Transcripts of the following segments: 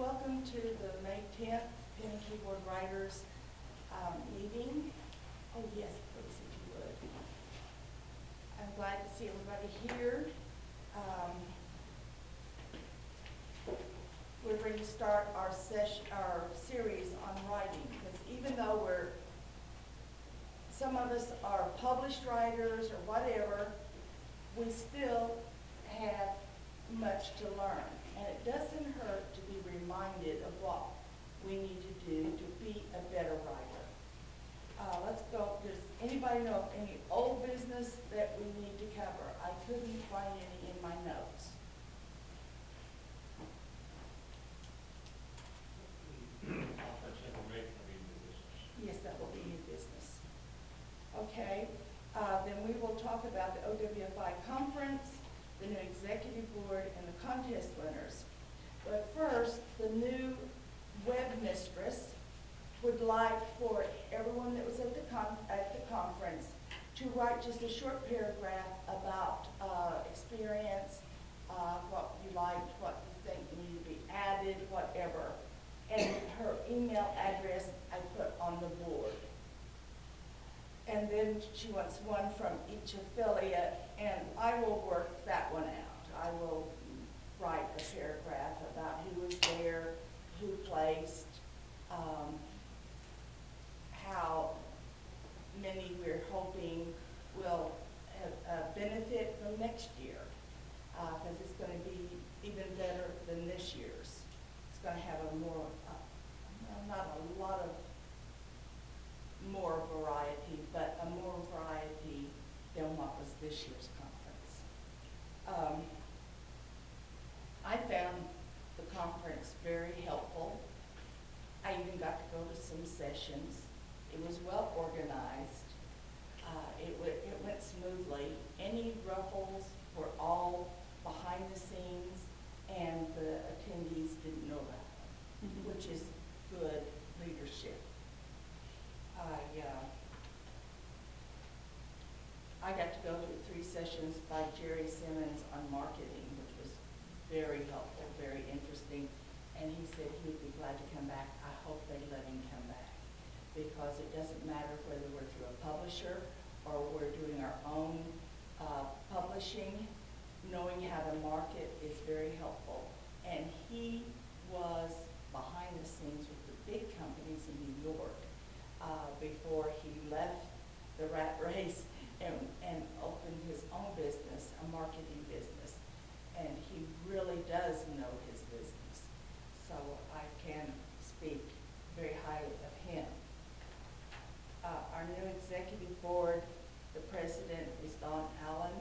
Welcome to the May 10th Pen and Keyboard Writers meeting. Oh yes, please, if you would. I'm glad to see everybody here. We're going to start our series on writing, because even though some of us are published writers or whatever, we still have much to learn. And it doesn't hurt to be reminded of what we need to do to be a better writer. Let's go. Does anybody know of any old business that we need to cover? I couldn't find any in my notes. Conference information will be new business. Yes, that will be new business. Okay, then we will talk about the OWFI conference, the new executive board, and the contest winners. But first, the new web mistress would like for everyone that was at the conference to write just a short paragraph about experience, what you liked, what you think needed to be added, whatever. And her email address I put on the board. And then she wants one from each affiliate, and I will work that one out. I will write a paragraph about who was there, who placed, how many we're hoping will benefit from next year, because it's going to be even better than this year's. It's going to have a more, not a lot of more variety, but a more variety than what was this year's conference. I found the conference very helpful. I even got to go to some sessions. It was well organized. It went smoothly. Any ruffles were all behind the scenes, and the attendees didn't know about them, which is good leadership. I got to go to 3 sessions by Jerry Simmons on marketing, which was very helpful, very interesting. And he said he would be glad to come back. I hope they let him come back, because it doesn't matter whether we're through a publisher or we're doing our own publishing. Knowing how to market is very helpful. And he was behind the scenes with the big companies in New York before he left the rat race and opened his own business, a marketing business. And he really does know his business. So I can speak very highly of him. Our new executive board, the president is Don Allen.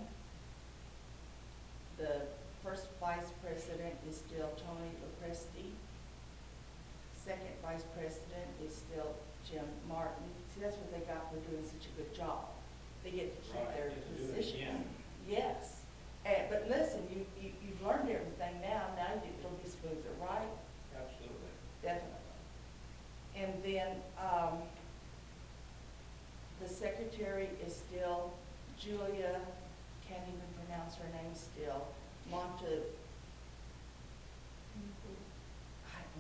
The first vice president is still Tony Lopresti. Second vice president is still Jim Martin. See, that's what they got for doing such a good job. They get to keep their position. Yes. But listen, you've learned everything now. Now it'll be smoother, right? Absolutely. Definitely. And then the secretary is still Julia, can't even pronounce her name still,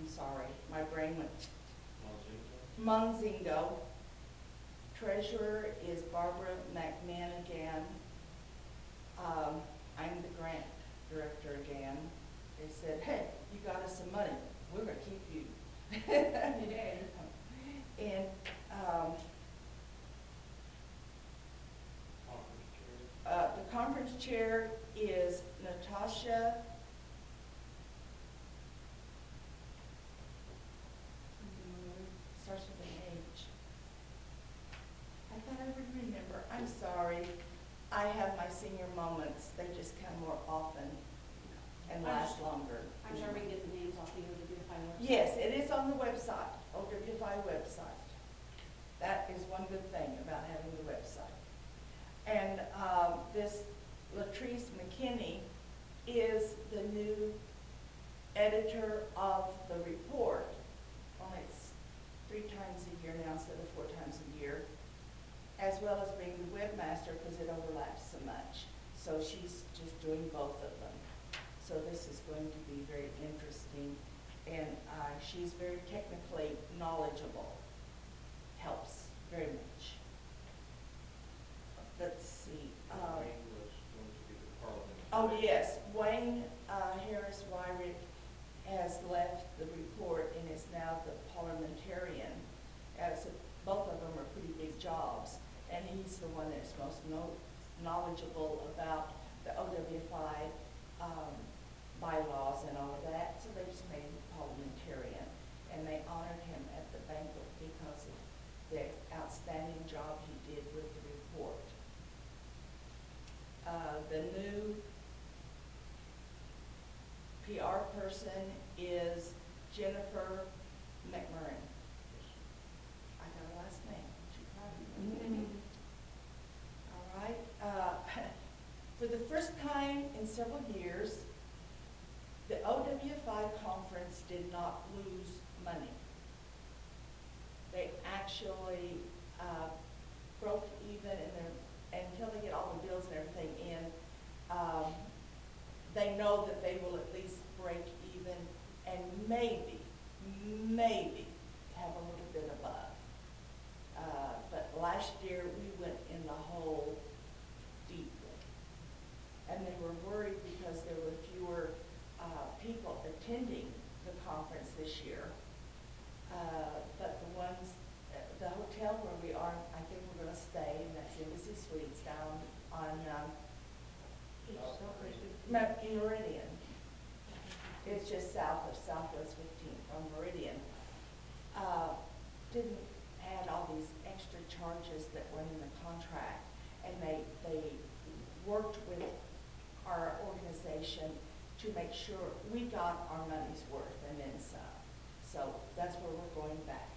I'm sorry, my brain went. Monzingo. Treasurer is Barbara McMahon. I'm the grant director again. They said, hey, you got us some money. We're going to keep you. And the conference chair is Natasha. Starts with an H. I thought I would remember. I'm sorry. I have my senior moments. They just come more often and last longer. I'm sure we can get the names off the OWFI website. Yes, it is on the website, OWFI website. That is one good thing about having the website. And this Latrice McKinney is the new editor of the report. Only it's 3 times a year now instead of 4 times a year, as well as being the webmaster, because it overlaps so much. So she's just doing both of them. So this is going to be very interesting. And she's very technically knowledgeable, helps very much. Let's see. Wayne was going to be the parliamentarian. Oh, yes, Wayne Harris Wyrick has left the report and is now the parliamentarian. Both of them are pretty big jobs, and he's the one that's most knowledgeable about the OWFI bylaws and all of that, so they just made him parliamentarian. And they honored him at the banquet because of the outstanding job he did with the report. The new PR person is Jennifer McMurrin. I got her last name. She probably All right. For the first time in several years, the OWFI conference did not lose money. They actually broke even until they get all the bills and everything in. They know that they will at least break even and maybe have a little bit above. But last year we went in the hole deeply. And they were worried because there were fewer people attending the conference this year. But the hotel where we are, I think we're going to stay, and that's Embassy Suites down on Meridian. It's just south of Southwest 15th on Meridian. Didn't add all these extra charges that went in the contract, and they worked with our organization to make sure we got our money's worth and then some. So that's where we're going back.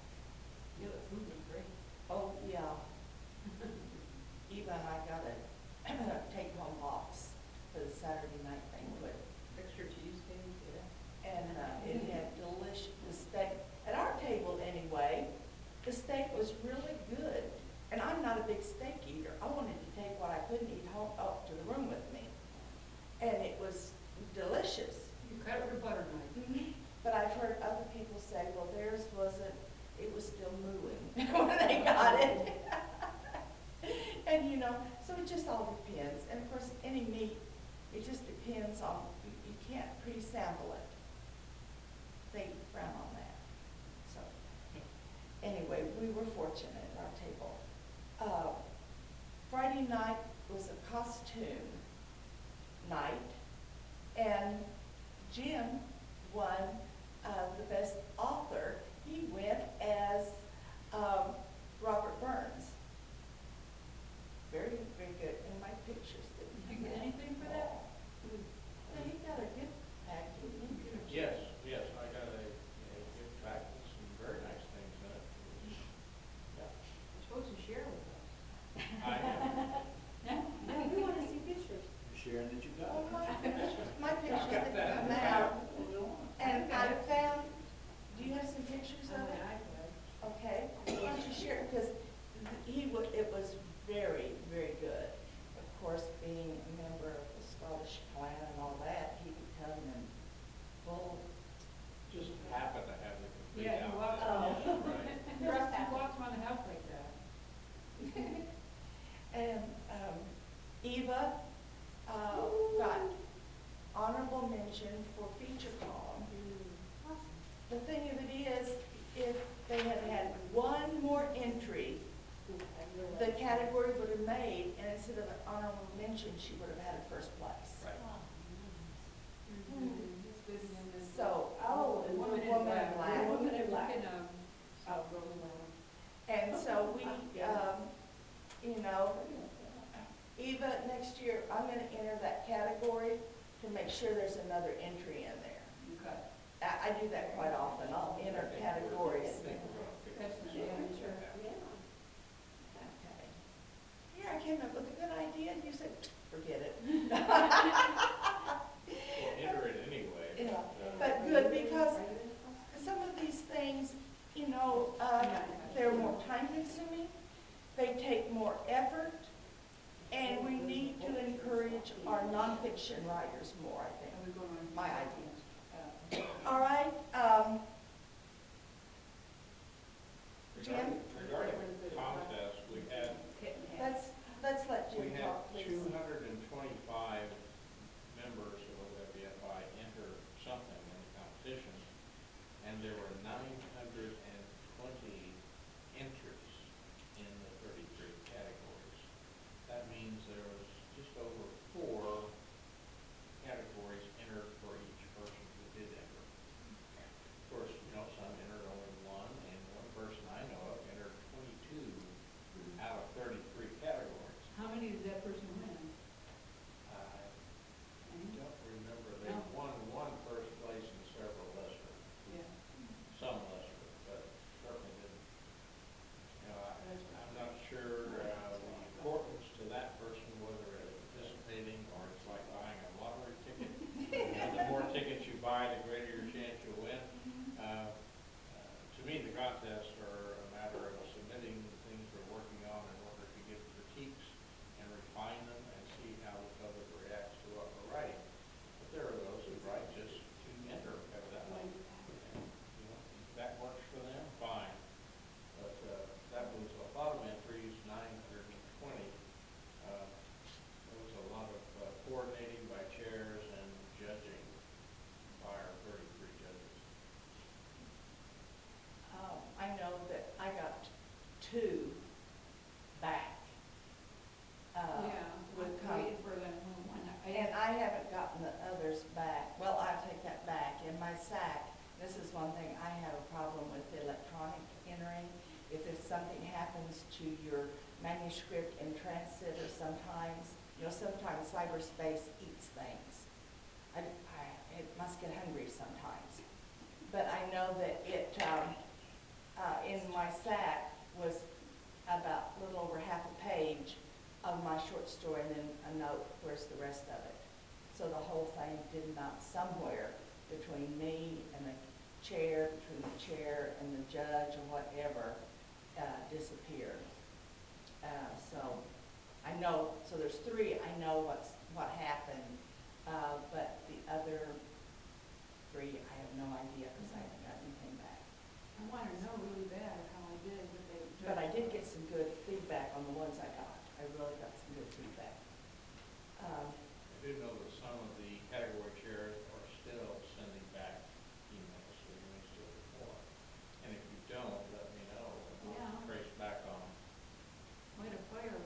Yeah, the food was great. Oh, yeah. Eva and I got a take-home box for the Saturday night banquet. Extra cheesesteak, yeah. And it had delicious, the steak, at our table anyway, the steak was really good. And I'm not a big steak eater. I wanted to take what I couldn't eat home up to the room with me. And it was delicious. You cut it with a butter knife. But I've heard other people say, well, theirs wasn't, it was still mooing when they got it. And you know, so it just all depends. And of course, any meat, it just depends on, you can't pre-sample it. They frown on that. So anyway, we were fortunate at our table. Friday night was a costume night, and Jim won the best author. He went as Robert Burns. Very, very good. And my pictures. Did you get anything for that? Yeah, he got a gift pack, didn't he? Yes, I got a gift pack with some very nice things in it. Yeah. You're supposed to share with us. I am. No, we want to see pictures. Sharing that you got. Oh, my pictures Got that that. come out. And I found, do you have some pictures of it? Okay, why don't you share, because it was very, very good. Of course, being a member of the Scottish clan and all that, he could come and full. Just happened to have the complete Yeah, you walked outfit. around. Right. You walked around the house like that. And Eva got honorable mention for feature column. The thing of it is, if they had had one more entry, the category would have made, and instead of an honorable mention, she would have had a first place. Right. So, The Woman in Black. Woman in Black. And so we, you know, Eva, next year, I'm gonna enter that category to make sure there's another entry in there. Okay. I do that quite often. I'll enter categories. I think we're gonna pick That's up nice. something Sure. like that. Okay. Here I came up with a good idea, and you said, forget it. Well, enter it anyway. Yeah, but good, because some of these things, you know, they're more time consuming, they take more effort, and we need to encourage our nonfiction writers more, I think. My idea. All right, buy, the greater your chance you'll win. To me, the contests are a matter of submitting the things we're working on in order to get critiques and refine them and see how the public reacts to what we're writing. But there are those who write just to enter evidently. And, you know, if that works for them, fine. But that was a lot of entries, 920. There was a lot of coordinating by chairs and judging by our 33 judges. I know that I got 2 back. Yeah, with I'm waiting for them one. And I haven't gotten the others back. Well, I take that back. In my SAC, this is one thing I have a problem with, the electronic entering. If something happens to your manuscript in transit, or sometimes cyberspace eats things. It must get hungry sometimes. But I know that it, in my SAC was about a little over half a page of my short story, and then a note, where's the rest of it? So the whole thing did not, somewhere between me and the chair, between the chair and the judge or whatever, disappeared. So I know, so there's 3, I know what happened, but the other 3, I have no idea because I haven't got anything back. I want to know really bad how I did, But I did get some good feedback on the ones I got. I really got some good feedback. I do know that some of the category chairs are still sending back emails, so you may still get more. And if you don't, let me know, and Yeah. I'll trace back on them. Light a fire.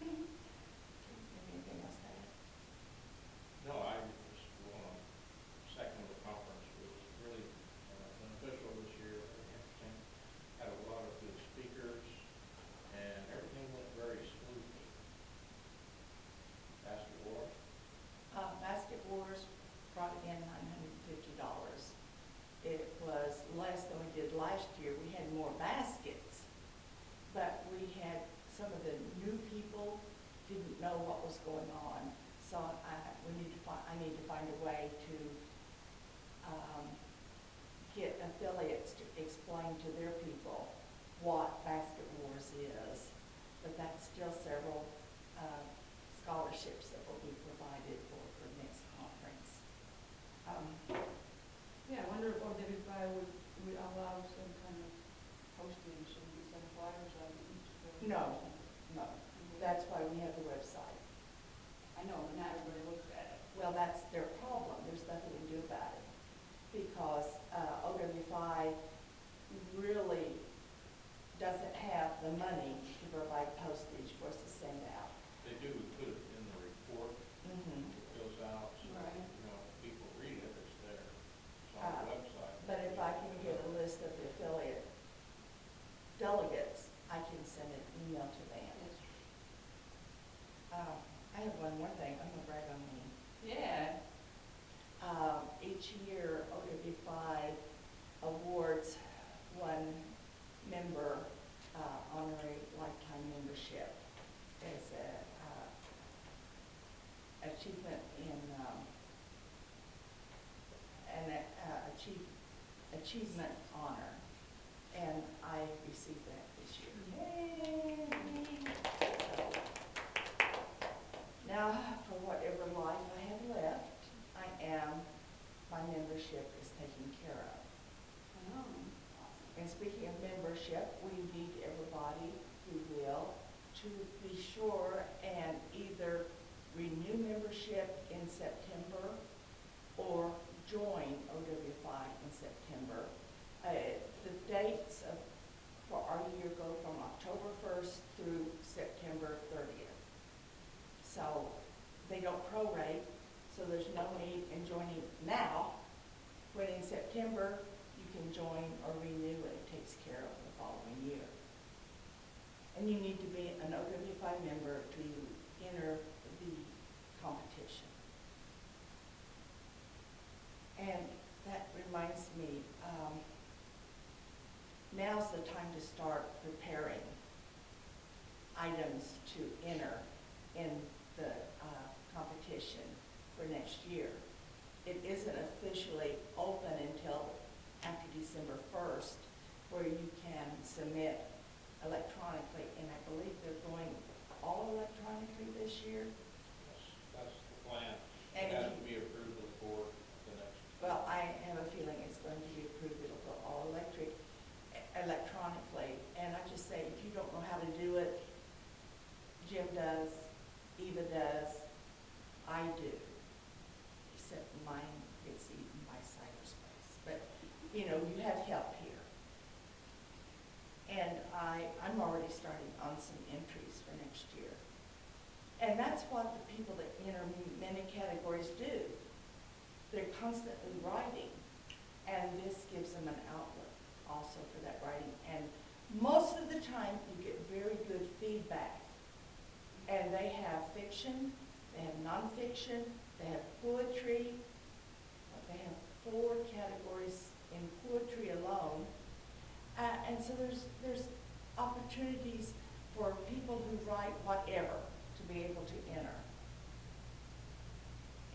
Anything else to add? No, I just want to second the conference. It was really beneficial this year, very interesting. Had a lot of good speakers, and everything went very smoothly. Basket War. Basket Wars brought in $950. It was less than we did last year. We had more baskets, but we had some of the new people didn't know what was going on. So I need to find a way to get affiliates to explain to their people what Basket Wars is. But that's still several scholarships that will be provided for next conference. Yeah, I wonder if OWFI would allow some kind of postage, so we could send flyers out each. No, that's why we have the website. I know, but not everybody looks at it. Well, that's their problem. There's nothing to do about it. Because OWFI really doesn't have the money to provide postage for us to send out. They do put it in the report. Mm-hmm. It goes out, so, Right. you know, people read it, it's there. It's on the website. But if I can get a list of the affiliate delegates, I can send an email to them. I have one more thing. I'm going to brag on me. Yeah. Each year, OWFI awards one member honorary lifetime membership as a achievement in achievement honor, and I received that this year. Yay! Now, for whatever life I have left, my membership is taken care of. Oh. And speaking of membership, we need everybody who will to be sure and either renew membership in September or join OWFI in September. The dates for our year go from October 1st through September 30th. So they don't prorate, so there's no need in joining now, when in September you can join or renew and it takes care of the following year. And you need to be an OWFI member to enter the competition. And that reminds me, now's the time to start preparing items to enter in the competition for next year. It isn't official submit electronically, and I believe they're going all electronically this year. That's the plan. And It if has you- to be approved of the board at the next. Well, I have a feeling it's going to be approved, it'll go all electronically, and I just say, if you don't know how to do it, Jim does, Eva does, I do, except mine gets eaten by cyberspace, but, you know, you have help here. And I'm already starting on some entries for next year. And that's what the people that enter many categories do. They're constantly writing, and this gives them an outlet also for that writing. And most of the time, you get very good feedback. And they have fiction, they have nonfiction, they have poetry. They have 4 categories in poetry alone. And so there's opportunities for people who write whatever to be able to enter.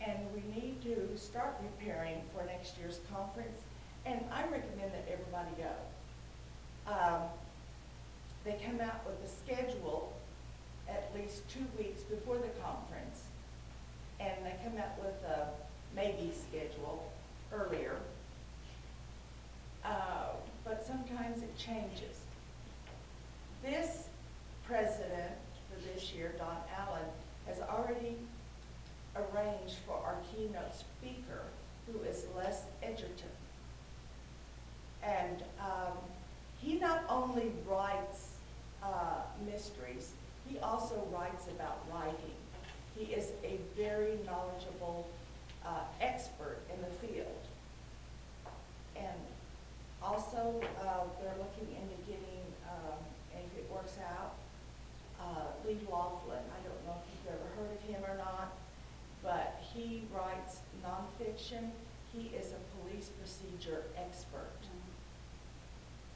And we need to start preparing for next year's conference, and I recommend that everybody go. They come out with a schedule at least 2 weeks before the conference, and they come out with a maybe schedule earlier. But sometimes it changes. This president for this year, Don Allen, has already arranged for our keynote speaker, who is Les Edgerton. And he not only writes mysteries, he also writes about writing. He is a very knowledgeable expert in the field. And also, they're looking into getting, and if it works out, Lee Laughlin. I don't know if you've ever heard of him or not, but he writes nonfiction. He is a police procedure expert.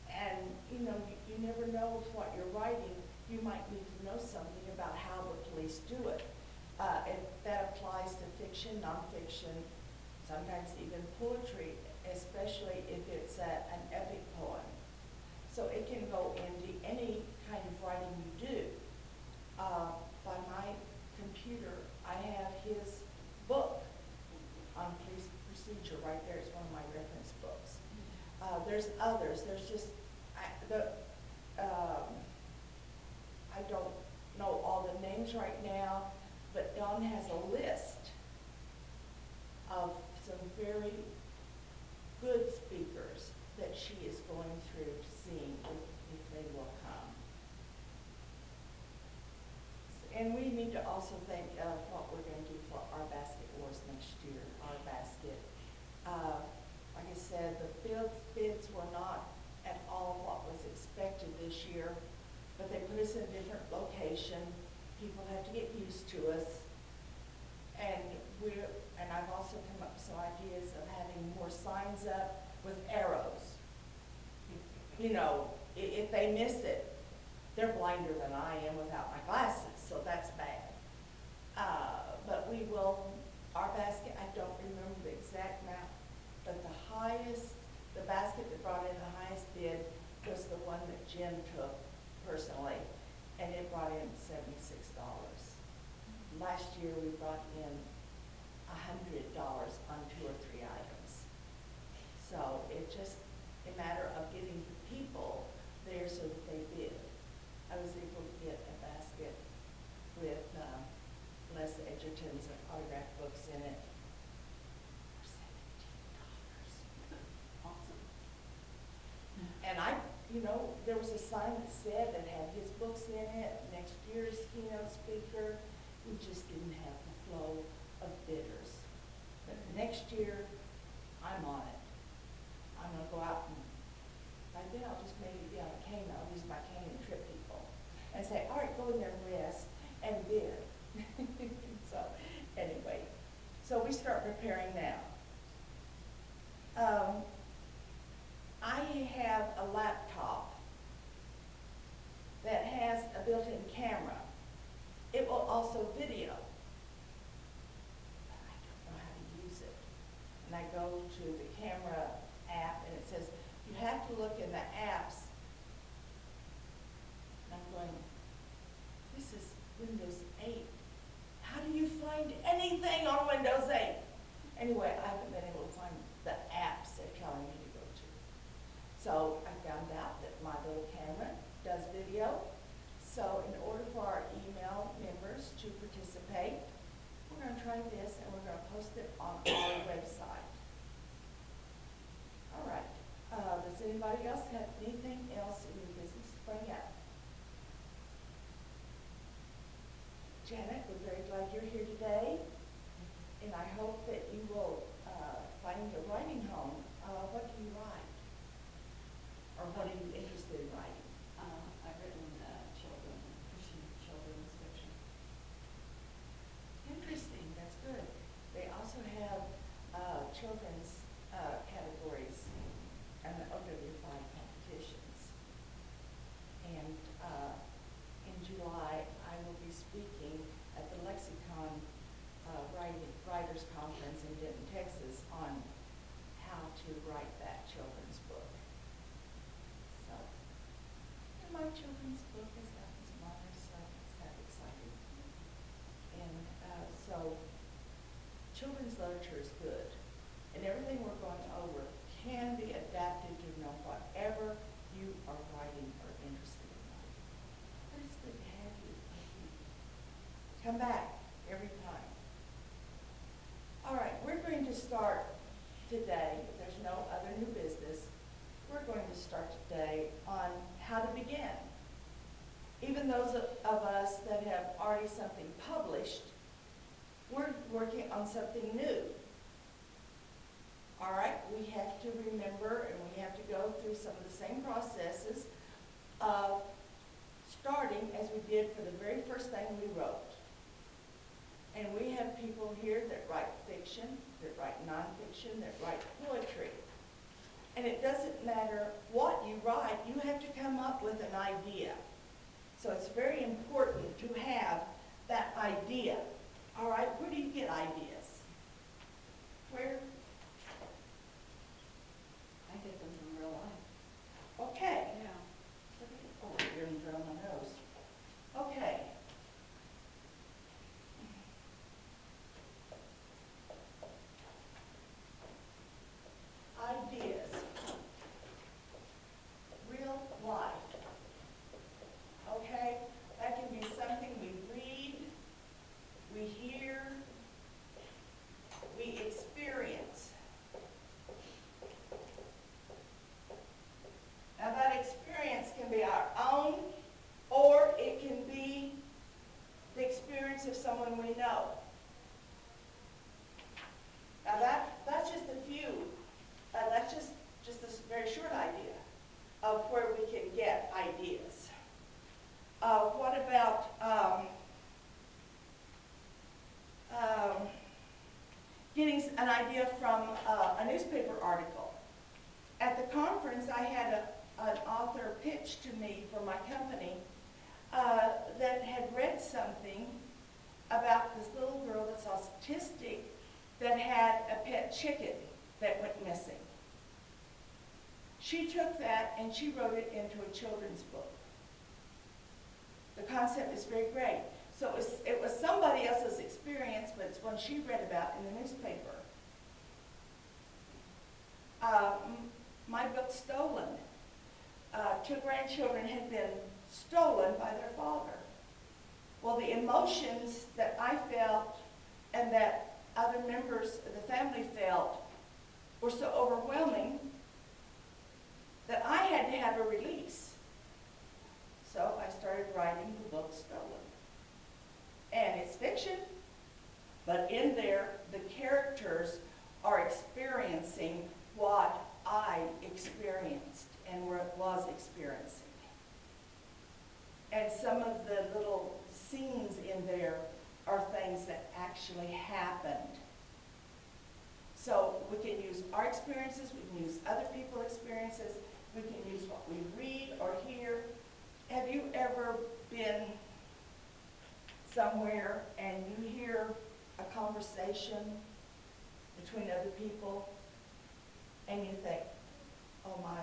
And, you know, you never know with what you're writing. You might need to know something about how the police do it. That applies to fiction, nonfiction, sometimes even poetry, especially if it's an epic poem. So it can go into any kind of writing you do. By my computer, I have his book on police procedure right there. It's one of my reference books. There's others. There's just, I don't know all the names right now, but Dawn has a list of some very good speakers that she is going through to see if they will come. And we need to also think of what we're going to do for our basket wars next year, our basket. Like I said, the bids were not at all what was expected this year, but they put us in a different location. People have to get used to us. And I've also come up with some ideas of having more signs up with arrows. You know, if they miss it, they're blinder than I am without my glasses, so that's bad. But we will, our basket, I don't remember the exact amount, but the basket that brought in the highest bid was the one that Jim took personally, and it brought in $76. Last year we brought in $100 on 2 or 3 items. So it's just a matter of getting the people there so that they bid. I was able to get a basket with Les Edgerton's autograph books in it for $17. Awesome. And you know, there was a sign that said that had his books in it, next year's keynote speaker. We just didn't have the flow of bidders. But next year, I'm on it. I'm gonna go out and, by then I'll just maybe be on a cane. I'll use my cane and trip people and say, all right, go in there and rest and bid. So anyway, so we start preparing now. I have a laptop that has a built-in camera. It will also video, but I don't know how to use it. And I go to the camera app and it says, you have to look in the apps going, this is Windows 8. How do you find anything on Windows 8? Anyway, I haven't been able to find the apps they're telling me to go to. So I found out that my little camera does video. So in order for our email members to participate, we're going to try this and we're going to post it on our website. All right. Does anybody else have anything else in your business to bring up? Janet, we're very glad you're here today, and I hope that you will find a writing home. What do you write? Or what are you interested in writing? I've written Christian children's fiction. Interesting, that's good. They also have children's categories and the OWFI competitions. And in July, I will be speaking at the Lexicon Writers Conference in Denton, Texas on how to write that children's book. So, and my children's book has gotten smaller, so it's kind of exciting. And so, children's literature is good. And everything we're going over can be adapted to whatever you are writing or interested in writing. But it's good to have you. Come back every time. All right, we're going to start today, if there's no other new business, we're going to start today on how to begin. Even those of us that have already something published, we're working on something new. All right, we have to remember and we have to go through some of the same processes of starting as we did for the very first thing we wrote. And we have people here that write fiction, that write nonfiction, that write poetry. And it doesn't matter what you write, you have to come up with an idea. So it's very important to have that idea. All right, where do you get ideas? Where? I get them from real life. Okay. Yeah. Oh, you're in front of my nose. Okay. Ideas. Real life. Okay? That can be something we read, we hear, we experience. Now that experience can be our own, or it can be the experience of someone we know. Now that's just a few, that's just a very short idea of where we can get ideas. What about getting an idea from a newspaper article? At the conference, I had an author pitch to me for my company that had read something about this little girl that's autistic that had a pet chicken that went missing. She took that and she wrote it into a children's book. The concept is very great. So it was somebody else's experience, but it's one she read about in the newspaper. My book, Stolen. Two grandchildren had been stolen by their father. Well, the emotions that I felt and that other members of the family felt were so overwhelming that I had to have a release. So I started writing the book Stolen. And it's fiction, but in there, the characters are experiencing what I experienced and was experiencing. And some of the little scenes in there are things that actually happened. So we can use our experiences, we can use other people's experiences, we can use what we read or hear. Have you ever been somewhere and you hear a conversation between other people and you think, oh my,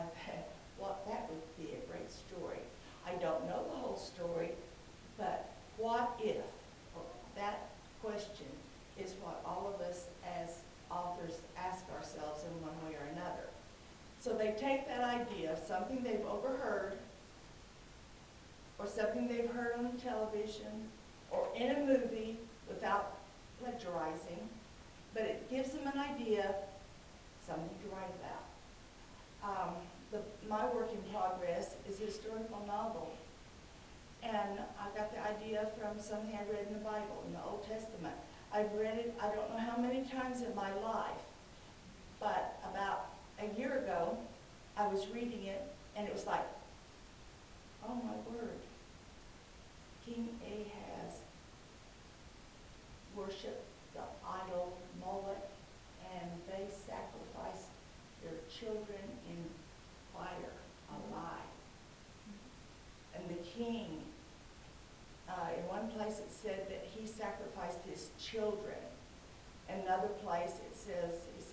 well, that would be a great story. I don't know the whole Bible story, but what if, or that question is what all of us as authors ask ourselves in one way or another. So they take that idea of something they've overheard, or something they've heard on television, or in a movie without plagiarizing, but it gives them an idea, something to write about. My work in progress is a historical novel, and I got the idea from something I read in the Bible, in the Old Testament. I've read it, I don't know how many times in my life, but about a year ago, I was reading it, and it was like, oh my word, King Ahaz worshiped the idol Moloch, and they sacrificed their children in fire alive. And the king, in one place it said that he sacrificed his children. In another place it says he